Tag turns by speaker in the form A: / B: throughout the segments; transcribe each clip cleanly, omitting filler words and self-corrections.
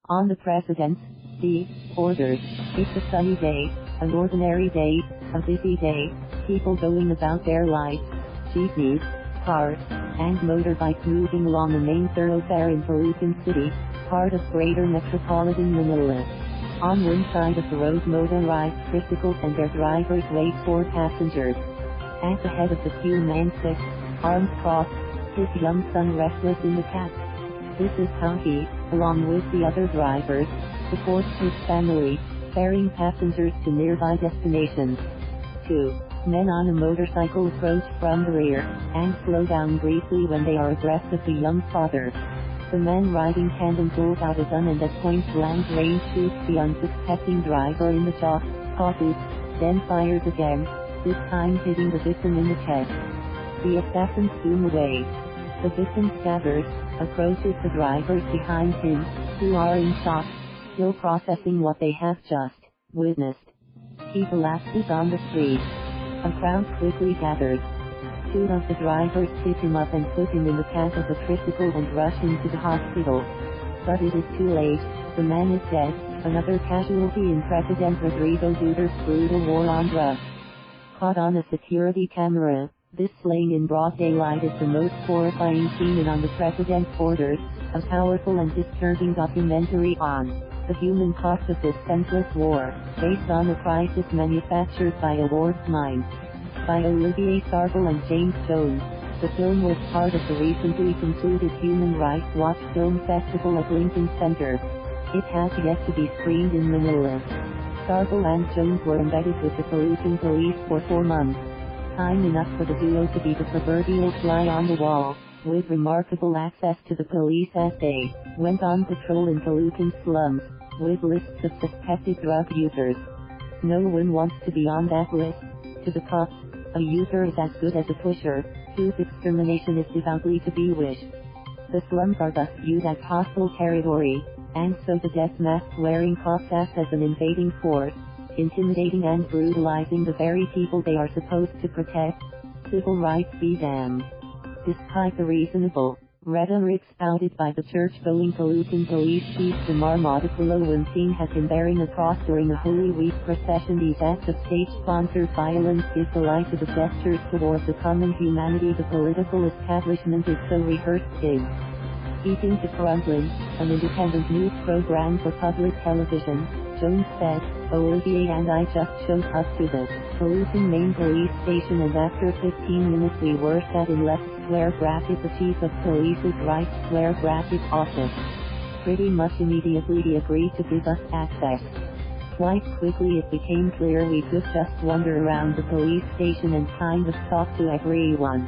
A: On the President's, the orders. It's a sunny day, an ordinary day, a busy day, people going about their lives, jeepneys, cars, and motorbikes moving along the main thoroughfare in Tolucan City, part of Greater Metropolitan Manila. On one side of the road motorized tricycles and their drivers wait for passengers. At the head of the queue man sits, arms crossed, his young son restless in the cab. This is how he, along with the other drivers, supports his family, ferrying passengers to nearby destinations. 2 men on a motorcycle approach from the rear, and slow down briefly when they are abreast of the young father. The man riding tandem pulls out a gun and at point blank range shoots the unsuspecting driver in the jaw, pauses, then fires again, this time hitting the victim in the chest. The assassin zoom away. The victim staggers, approaches the drivers behind him, who are in shock, still processing what they have just witnessed. He collapses on the street. A crowd quickly gathers. 2 of the drivers pick him up and put him in the cab of a tricycle and rush him to the hospital. But it is too late, the man is dead, another casualty in President Rodrigo Duterte's brutal war on drugs. Caught on a security camera, this slaying in broad daylight is the most horrifying scene in On the President's Orders, a powerful and disturbing documentary on the human cost of this senseless war, based on a crisis manufactured by Awards Minds. By Olivier Sarbel and James Jones, the film was part of the recently concluded Human Rights Watch Film Festival at Lincoln Center. It has yet to be screened in Manila. Sarbel and Jones were embedded with the Tolucan police for 4 months. Time enough for the duo to be the proverbial fly on the wall, with remarkable access to the police as they went on patrol in Tolucan slums, with lists of suspected drug users. No one wants to be on that list. To the cops, a user is as good as a pusher, whose extermination is devoutly to be wished. The slums are thus viewed as hostile territory, and so the death mask-wearing cops act as an invading force, intimidating and brutalizing the very people they are supposed to protect. Civil rights be damned. Despite the reasonable rhetoric spouted by the church-going Tolucan police chief Samar Modipulo when seen has been bearing a cross during a Holy Week procession, these acts of state-sponsored violence give the lie to the gestures towards the common humanity the political establishment is so rehearsed in. Speaking to Frontline, an independent news program for public television, Jones said, "Olivier and I just showed up to the Tolucan main police station and after 15 minutes we were sat in left square bracket the chief of police's right square bracket office. Pretty much immediately he agreed to give us access. Quite quickly it became clear we could just wander around the police station and kind of talk to everyone.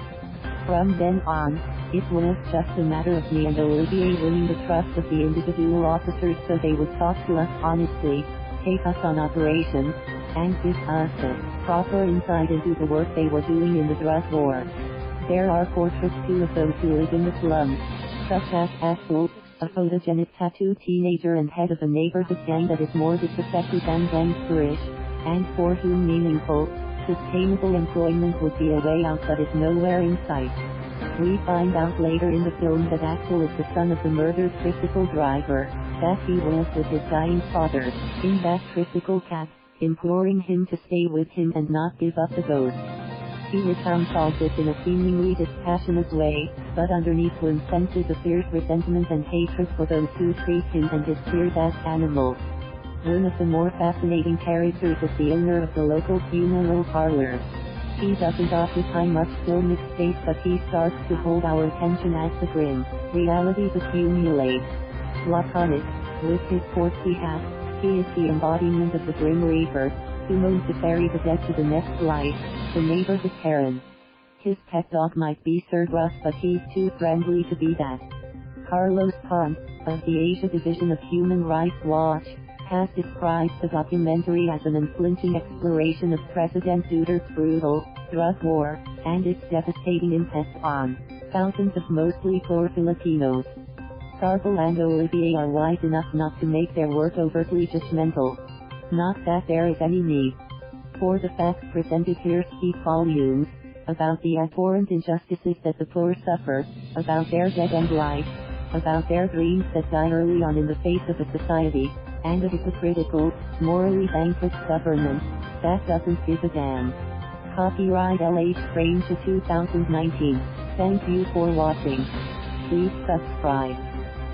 A: From then on, it was just a matter of me and Olivier winning the trust of the individual officers so they would talk to us honestly, take us on operations, and give us a proper insight into the work they were doing in the drug war." There are portraits too of those who live in the slums, such as Asphalt, a photogenic tattooed teenager and head of a neighborhood gang that is more disaffected than gangsterish, and for whom meaningful, sustainable employment would be a way out but is nowhere in sight. We find out later in the film that Axel is the son of the murdered tricycle driver, that he was with his dying father, in that tricycle cab, imploring him to stay with him and not give up the ghost. He recounts all this in a seemingly dispassionate way, but underneath one senses a fierce resentment and hatred for those who treat him and his peers as animals. One of the more fascinating characters is the owner of the local funeral parlor. He doesn't occupy much filmic space but he starts to hold our attention as the grim realities accumulate. Laconic, with his portsy hat, he is the embodiment of the Grim Reaper, who moans to ferry the dead to the next life, the neighborhood Karen. His pet dog might be Sir Russ but he's too friendly to be that. Carlos Ponce, of the Asia Division of Human Rights Watch, has described the documentary as an unflinching exploration of President Duterte's brutal drug war, and its devastating impact on thousands of mostly poor Filipinos. Sarbel and Olivier are wise enough not to make their work overtly judgmental. Not that there is any need. For the facts presented here speak volumes about the abhorrent injustices that the poor suffer, about their dead-end life, about their dreams that die early on in the face of a society, and a hypocritical, morally thankless government that doesn't give a damn. Copyright LH Strange 2019. Thank you for watching. Please subscribe.